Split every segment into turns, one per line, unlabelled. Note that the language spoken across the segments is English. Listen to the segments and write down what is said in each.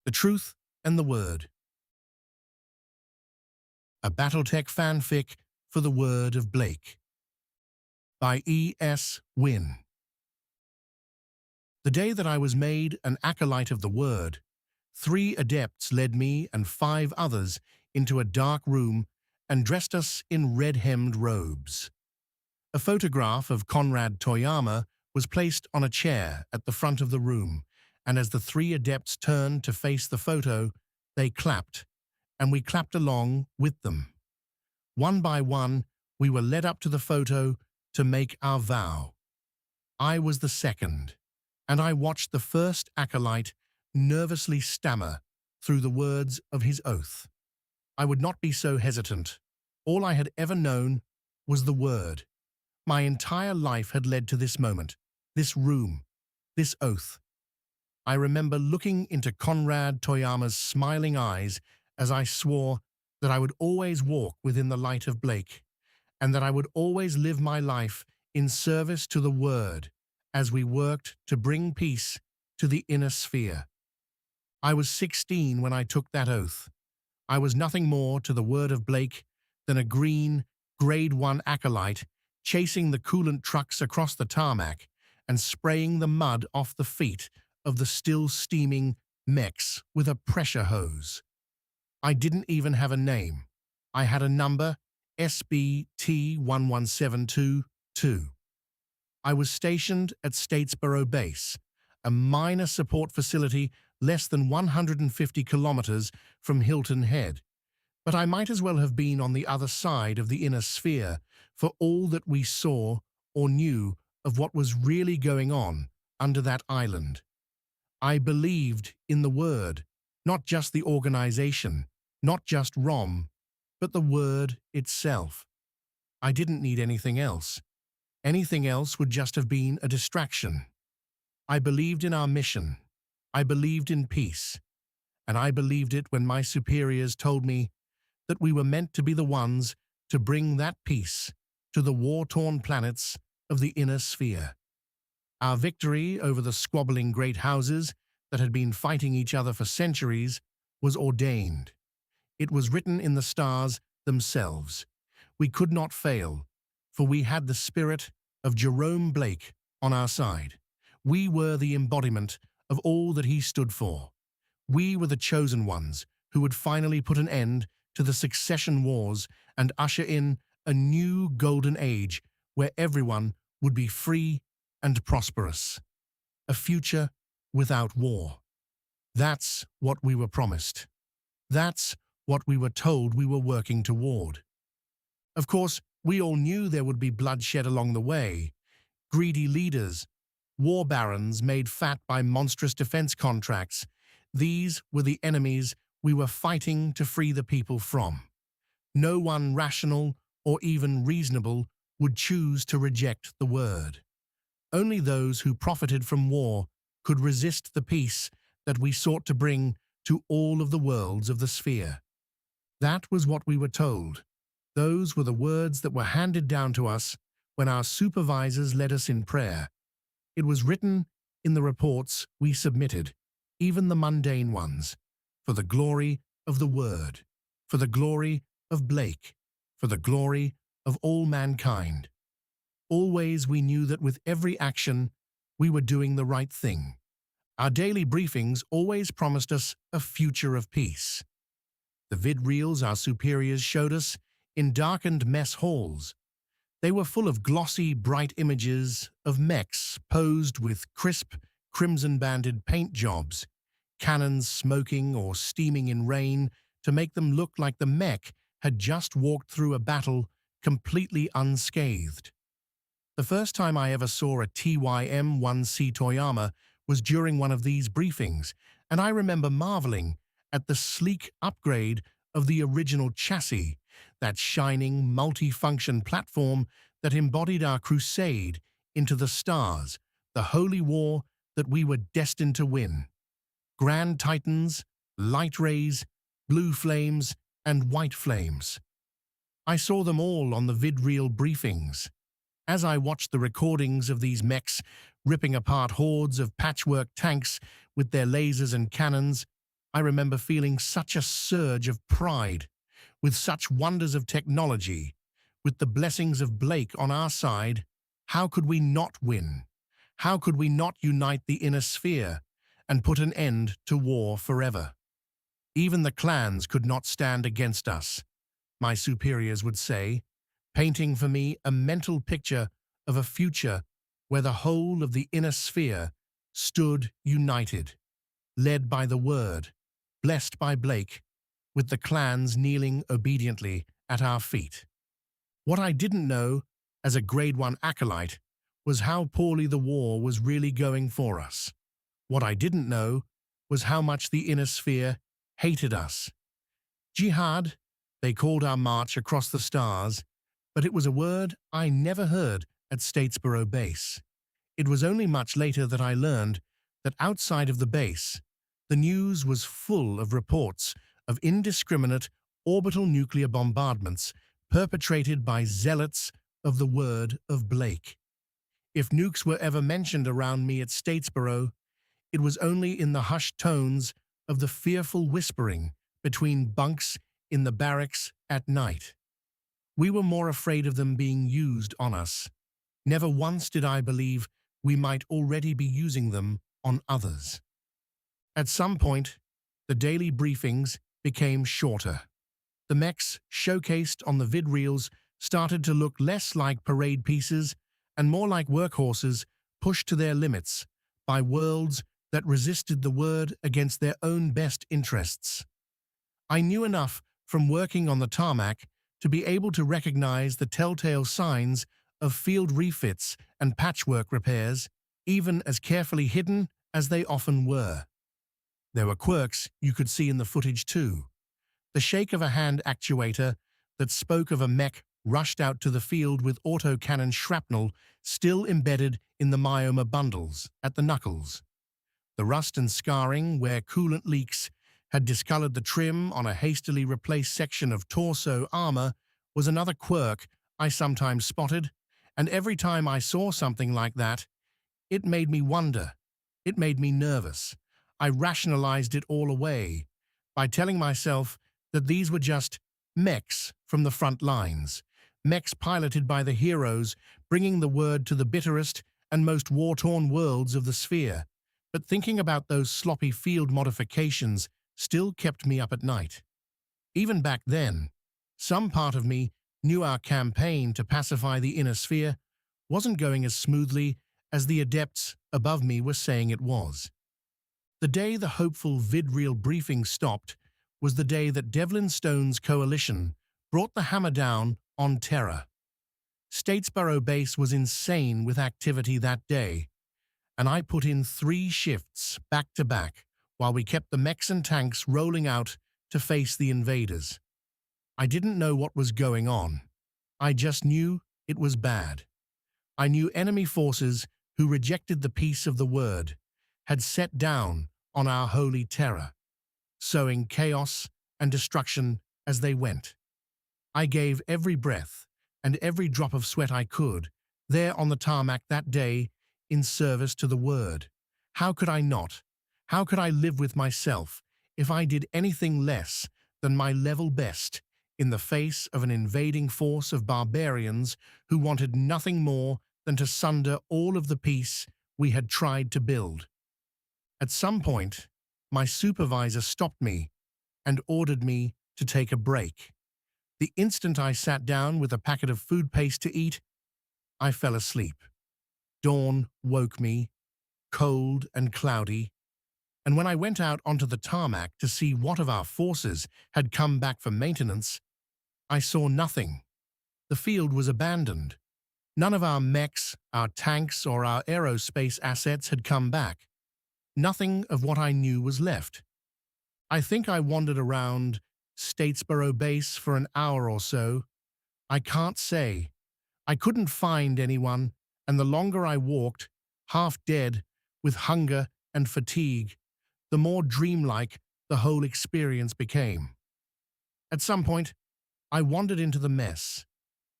The Truth and the Word. A Battletech fanfic for the Word of Blake. By E.S. Wynne. The day that I was made an acolyte of the Word, 3 adepts led me and 5 others into a dark room and dressed us in red-hemmed robes. A photograph of Conrad Toyama was placed on a chair at the front of the room, and as the 3 adepts turned to face the photo, they clapped, and we clapped along with them. One by one, we were led up to the photo to make our vow. I was the second, and I watched the first acolyte nervously stammer through the words of his oath. I would not be so hesitant. All I had ever known was the word. My entire life had led to this moment, this room, this oath. I remember looking into Conrad Toyama's smiling eyes as I swore that I would always walk within the light of Blake, and that I would always live my life in service to the Word as we worked to bring peace to the inner sphere. I was 16 when I took that oath. I was nothing more to the Word of Blake than a green, Grade 1 acolyte chasing the coolant trucks across the tarmac and spraying the mud off the feet of the still-steaming mechs with a pressure hose. I didn't even have a name. I had a number, SBT11722. I was stationed at Statesboro Base, a minor support facility less than 150 kilometers from Hilton Head, but I might as well have been on the other side of the inner sphere for all that we saw or knew of what was really going on under that island. I believed in the Word, not just the organization, not just ROM, but the Word itself. I didn't need anything else. Anything else would just have been a distraction. I believed in our mission. I believed in peace. And I believed it when my superiors told me that we were meant to be the ones to bring that peace to the war-torn planets of the inner sphere. Our victory over the squabbling great houses that had been fighting each other for centuries was ordained. It was written in the stars themselves. We could not fail, for we had the spirit of Jerome Blake on our side. We were the embodiment of all that he stood for. We were the chosen ones who would finally put an end to the succession wars and usher in a new golden age where everyone would be free and prosperous. A future without war. That's what we were promised. That's what we were told we were working toward. Of course, we all knew there would be bloodshed along the way. Greedy leaders, war barons made fat by monstrous defense contracts. These were the enemies we were fighting to free the people from. No one rational or even reasonable would choose to reject the Word. Only those who profited from war could resist the peace that we sought to bring to all of the worlds of the sphere. That was what we were told. Those were the words that were handed down to us when our supervisors led us in prayer. It was written in the reports we submitted, even the mundane ones, for the glory of the Word, for the glory of Blake, for the glory of all mankind. Always we knew that with every action, we were doing the right thing. Our daily briefings always promised us a future of peace. The vid reels our superiors showed us in darkened mess halls. They were full of glossy, bright images of mechs posed with crisp, crimson-banded paint jobs, cannons smoking or steaming in rain to make them look like the mech had just walked through a battle completely unscathed. The first time I ever saw a TYM-1C Toyama was during one of these briefings, and I remember marveling at the sleek upgrade of the original chassis, that shining, multi-function platform that embodied our crusade into the stars, the holy war that we were destined to win. Grand Titans, light rays, blue flames, and white flames. I saw them all on the vid-reel briefings. As I watched the recordings of these mechs ripping apart hordes of patchwork tanks with their lasers and cannons, I remember feeling such a surge of pride, with such wonders of technology, with the blessings of Blake on our side. How could we not win? How could we not unite the inner sphere and put an end to war forever? Even the clans could not stand against us, my superiors would say, painting for me a mental picture of a future where the whole of the inner sphere stood united, led by the word, blessed by Blake, with the clans kneeling obediently at our feet. What I didn't know, as a grade 1 acolyte, was how poorly the war was really going for us. What I didn't know was how much the inner sphere hated us. Jihad, they called our march across the stars, but it was a word I never heard at Statesboro Base. It was only much later that I learned that outside of the base, the news was full of reports of indiscriminate orbital nuclear bombardments perpetrated by zealots of the word of Blake. If nukes were ever mentioned around me at Statesboro, it was only in the hushed tones of the fearful whispering between bunks in the barracks at night. We were more afraid of them being used on us. Never once did I believe we might already be using them on others. At some point, the daily briefings became shorter. The mechs showcased on the vid reels started to look less like parade pieces and more like workhorses pushed to their limits by worlds that resisted the word against their own best interests. I knew enough from working on the tarmac to be able to recognize the telltale signs of field refits and patchwork repairs, even as carefully hidden as they often were. There were quirks you could see in the footage too. The shake of a hand actuator that spoke of a mech rushed out to the field with autocannon shrapnel still embedded in the myoma bundles at the knuckles. The rust and scarring where coolant leaks had discolored the trim on a hastily replaced section of torso armor was another quirk I sometimes spotted, and every time I saw something like that, it made me wonder. It made me nervous. I rationalized it all away by telling myself that these were just mechs from the front lines, mechs piloted by the heroes, bringing the word to the bitterest and most war-torn worlds of the sphere. But thinking about those sloppy field modifications still kept me up at night. Even back then, some part of me knew our campaign to pacify the inner sphere wasn't going as smoothly as the adepts above me were saying it was. The day the hopeful vid-reel briefing stopped was the day that Devlin Stone's coalition brought the hammer down on terror. Statesboro Base was insane with activity that day, and I put in 3 shifts back to back while we kept the mechs and tanks rolling out to face the invaders. I didn't know what was going on. I just knew it was bad. I knew enemy forces who rejected the peace of the word had set down on our holy terror, sowing chaos and destruction as they went. I gave every breath and every drop of sweat I could there on the tarmac that day in service to the word. How could I not? How could I live with myself if I did anything less than my level best in the face of an invading force of barbarians who wanted nothing more than to sunder all of the peace we had tried to build? At some point, my supervisor stopped me and ordered me to take a break. The instant I sat down with a packet of food paste to eat, I fell asleep. Dawn woke me, cold and cloudy, and when I went out onto the tarmac to see what of our forces had come back for maintenance, I saw nothing. The field was abandoned. None of our mechs, our tanks, or our aerospace assets had come back. Nothing of what I knew was left. I think I wandered around Statesboro Base for an hour or so. I can't say. I couldn't find anyone, and the longer I walked, half dead, with hunger and fatigue, the more dreamlike the whole experience became. At some point, I wandered into the mess,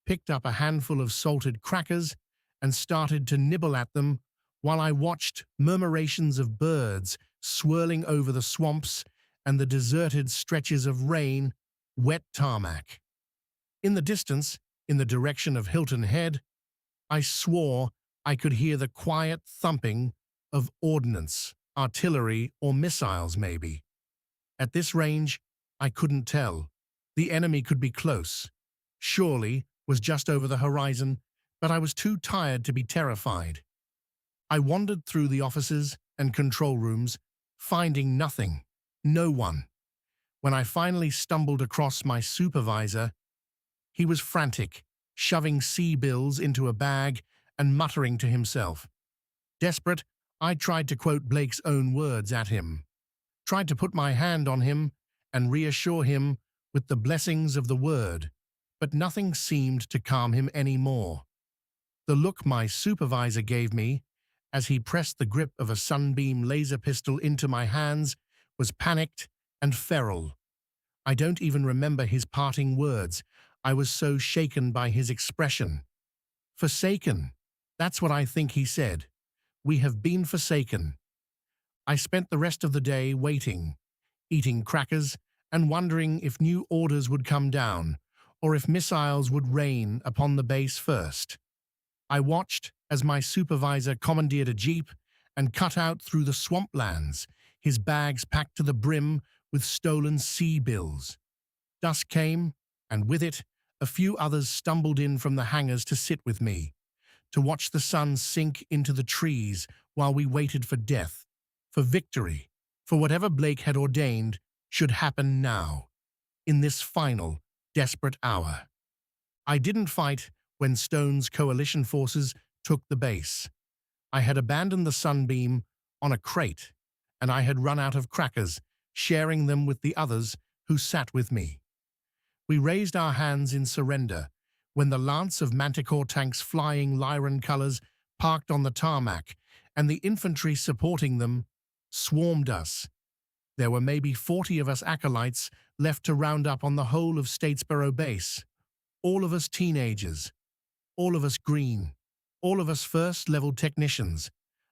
picked up a handful of salted crackers, and started to nibble at them while I watched murmurations of birds swirling over the swamps and the deserted stretches of rain, wet tarmac. In the distance, in the direction of Hilton Head, I swore I could hear the quiet thumping of ordnance, artillery, or missiles maybe. At this range, I couldn't tell. The enemy could be close. Surely was just over the horizon, but I was too tired to be terrified. I wandered through the offices and control rooms, finding nothing, no one. When I finally stumbled across my supervisor, he was frantic, shoving C-bills into a bag and muttering to himself. Desperate, I tried to quote Blake's own words at him, tried to put my hand on him and reassure him with the blessings of the word, but nothing seemed to calm him any more. The look my supervisor gave me, as he pressed the grip of a sunbeam laser pistol into my hands, was panicked and feral. I don't even remember his parting words. I was so shaken by his expression. Forsaken. That's what I think he said. We have been forsaken. I spent the rest of the day waiting, eating crackers and wondering if new orders would come down or if missiles would rain upon the base first. I watched as my supervisor commandeered a jeep and cut out through the swamplands, his bags packed to the brim with stolen C-bills. Dusk came, and with it, a few others stumbled in from the hangars to sit with me, to watch the sun sink into the trees while we waited for death, for victory, for whatever Blake had ordained should happen now, in this final, desperate hour. I didn't fight when Stone's coalition forces took the base. I had abandoned the Sunbeam on a crate, and I had run out of crackers, sharing them with the others who sat with me. We raised our hands in surrender when the lance of Manticore tanks flying Lyran colors parked on the tarmac, and the infantry supporting them swarmed us. There were maybe 40 of us acolytes left to round up on the whole of Statesboro base. All of us teenagers, all of us green, all of us first-level technicians,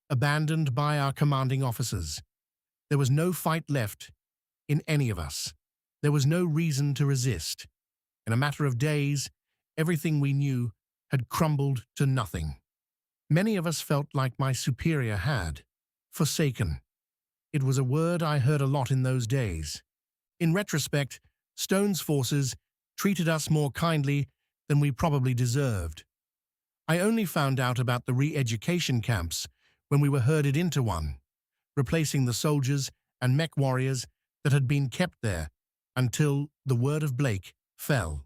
abandoned by our commanding officers. There was no fight left in any of us. There was no reason to resist. In a matter of days, everything we knew had crumbled to nothing. Many of us felt like my superior had. Forsaken. It was a word I heard a lot in those days. In retrospect, Stone's forces treated us more kindly than we probably deserved. I only found out about the re-education camps when we were herded into one, replacing the soldiers and mech warriors that had been kept there until the word of Blake fell.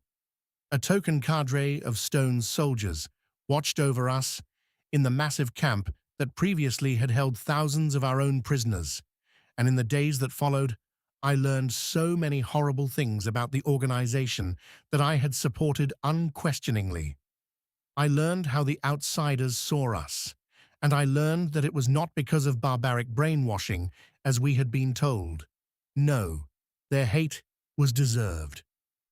A token cadre of Stone's soldiers watched over us in the massive camp that previously had held thousands of our own prisoners, and in the days that followed, I learned so many horrible things about the organization that I had supported unquestioningly. I learned how the outsiders saw us, and I learned that it was not because of barbaric brainwashing, as we had been told. No, their hate was deserved.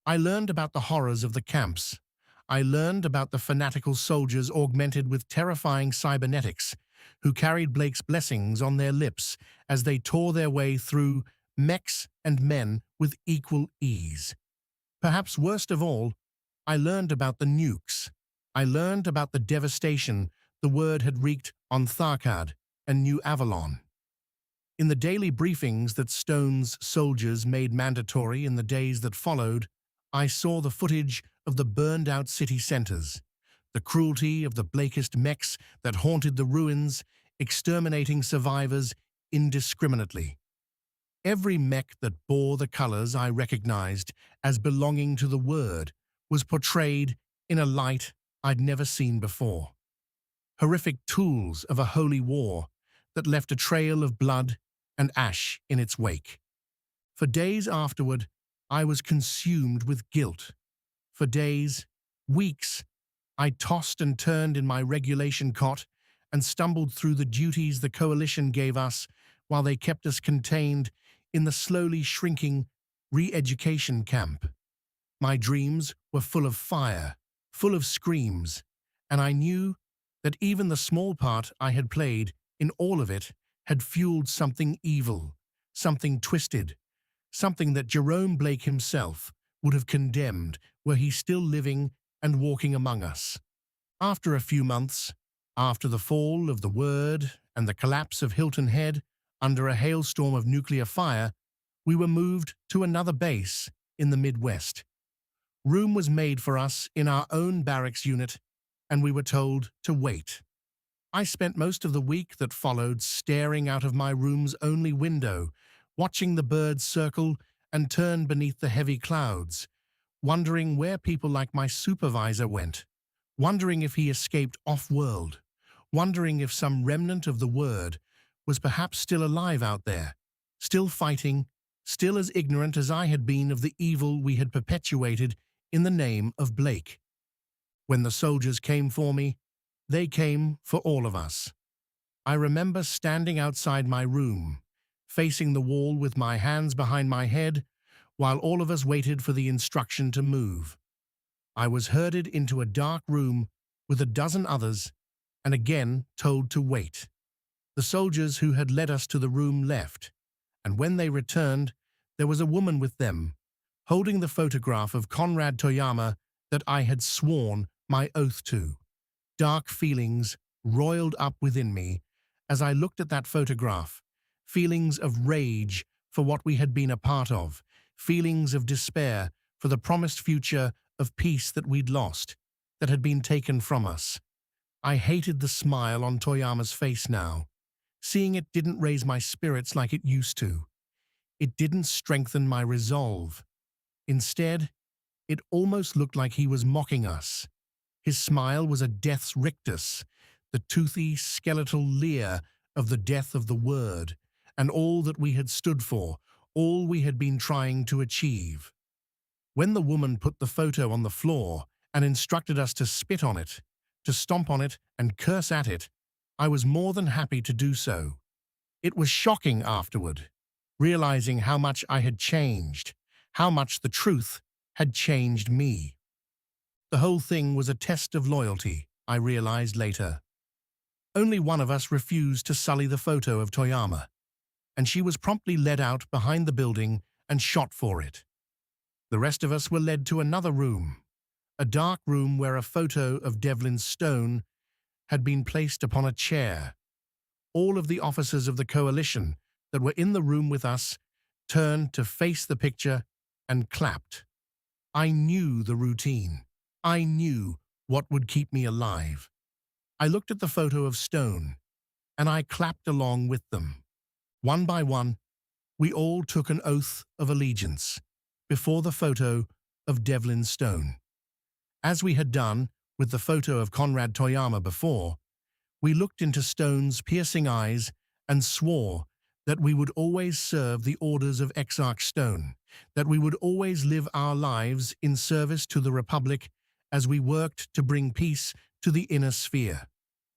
I learned about the horrors of the camps. I learned about the fanatical soldiers augmented with terrifying cybernetics, who carried Blake's blessings on their lips as they tore their way through mechs and men with equal ease. Perhaps worst of all, I learned about the nukes. I learned about the devastation the word had wreaked on Tharkad and New Avalon. In the daily briefings that Stone's soldiers made mandatory in the days that followed, I saw the footage of the burned-out city centers, the cruelty of the Blakist mechs that haunted the ruins, exterminating survivors indiscriminately. Every mech that bore the colors I recognized as belonging to the word was portrayed in a light I'd never seen before. Horrific tools of a holy war that left a trail of blood and ash in its wake. For days afterward, I was consumed with guilt. For days, weeks, I tossed and turned in my regulation cot and stumbled through the duties the coalition gave us while they kept us contained in the slowly shrinking re-education camp. My dreams were full of fire, full of screams, and I knew that even the small part I had played in all of it had fueled something evil, something twisted, something that Jerome Blake himself would have condemned were he still living and walking among us. After a few months, after the fall of the Word and the collapse of Hilton Head under a hailstorm of nuclear fire, we were moved to another base in the Midwest. Room was made for us in our own barracks unit, and we were told to wait. I spent most of the week that followed staring out of my room's only window, watching the birds circle and turn beneath the heavy clouds, wondering where people like my supervisor went, wondering if he escaped off-world, wondering if some remnant of the Word was perhaps still alive out there, still fighting, still as ignorant as I had been of the evil we had perpetuated in the name of Blake. When the soldiers came for me, they came for all of us. I remember standing outside my room, facing the wall with my hands behind my head, while all of us waited for the instruction to move. I was herded into a dark room with a dozen others and again told to wait. The soldiers who had led us to the room left, and when they returned, there was a woman with them, holding the photograph of Konrad Toyama that I had sworn my oath to. Dark feelings roiled up within me as I looked at that photograph, feelings of rage for what we had been a part of, feelings of despair for the promised future of peace that we'd lost, that had been taken from us. I hated the smile on Toyama's face now. Seeing it didn't raise my spirits like it used to. It didn't strengthen my resolve. Instead, it almost looked like he was mocking us. His smile was a death's rictus, the toothy, skeletal leer of the death of the Word, and all that we had stood for, all we had been trying to achieve. When the woman put the photo on the floor and instructed us to spit on it, to stomp on it and curse at it, I was more than happy to do so. It was shocking afterward, realizing how much I had changed, how much the truth had changed me. The whole thing was a test of loyalty, I realized later. Only one of us refused to sully the photo of Toyama, and she was promptly led out behind the building and shot for it. The rest of us were led to another room, a dark room where a photo of Devlin Stone had been placed upon a chair. All of the officers of the coalition that were in the room with us turned to face the picture and clapped. I knew the routine. I knew what would keep me alive. I looked at the photo of Stone, and I clapped along with them. One by one, we all took an oath of allegiance before the photo of Devlin Stone. As we had done with the photo of Konrad Toyama before, we looked into Stone's piercing eyes and swore that we would always serve the orders of Exarch Stone, that we would always live our lives in service to the Republic as we worked to bring peace to the inner sphere.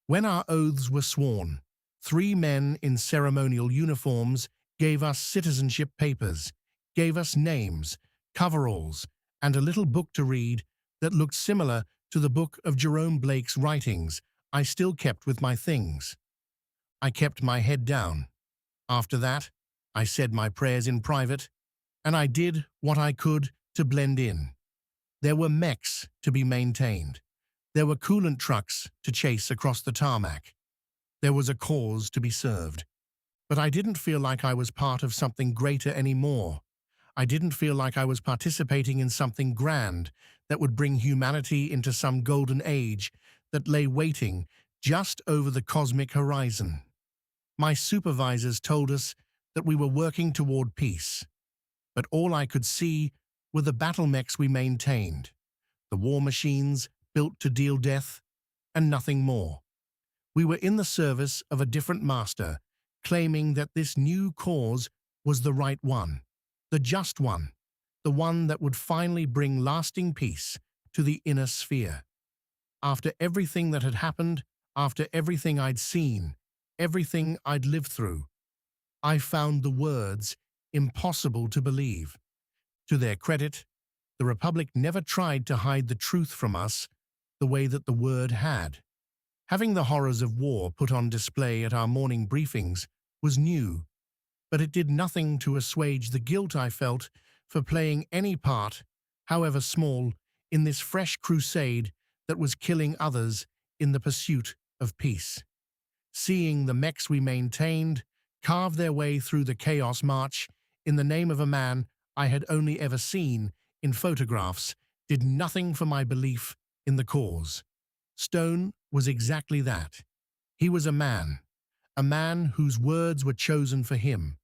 When our oaths were sworn, 3 men in ceremonial uniforms gave us citizenship papers, gave us names, coveralls, and a little book to read that looked similar to the book of Jerome Blake's writings I still kept with my things. I kept my head down. After that, I said my prayers in private, and I did what I could to blend in. There were mechs to be maintained. There were coolant trucks to chase across the tarmac. There was a cause to be served. But I didn't feel like I was part of something greater anymore. I didn't feel like I was participating in something grand that would bring humanity into some golden age that lay waiting just over the cosmic horizon. My supervisors told us that we were working toward peace, but all I could see were the battle mechs we maintained, the war machines built to deal death, and nothing more. We were in the service of a different master, claiming that this new cause was the right one, the just one, the one that would finally bring lasting peace to the inner sphere. After everything that had happened, after everything I'd seen, everything I'd lived through, I found the words impossible to believe. To their credit, the Republic never tried to hide the truth from us the way that the Word had. Having the horrors of war put on display at our morning briefings was new, but it did nothing to assuage the guilt I felt for playing any part, however small, in this fresh crusade that was killing others in the pursuit of peace. Seeing the mechs we maintained carve their way through the Chaos March in the name of a man I had only ever seen in photographs did nothing for my belief in the cause. Stone was exactly that. He was a man whose words were chosen for him,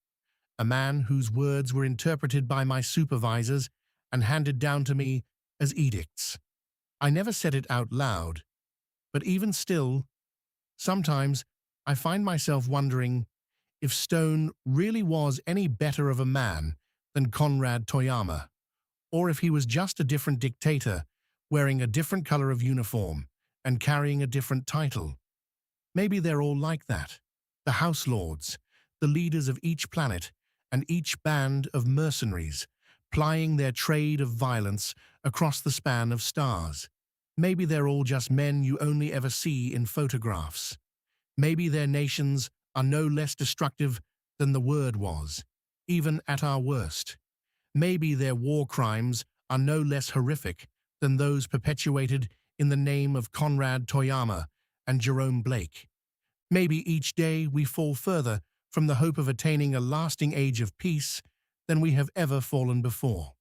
a man whose words were interpreted by my supervisors and handed down to me as edicts. I never said it out loud, but even still, sometimes I find myself wondering if Stone really was any better of a man than Conrad Toyama, or if he was just a different dictator wearing a different color of uniform and carrying a different title. Maybe they're all like that. The House Lords, the leaders of each planet, and each band of mercenaries, plying their trade of violence across the span of stars. Maybe they're all just men you only ever see in photographs. Maybe their nations are no less destructive than the Word was, even at our worst. Maybe their war crimes are no less horrific than those perpetuated in the name of Conrad Toyama and Jerome Blake. Maybe each day we fall further from the hope of attaining a lasting age of peace than we have ever fallen before.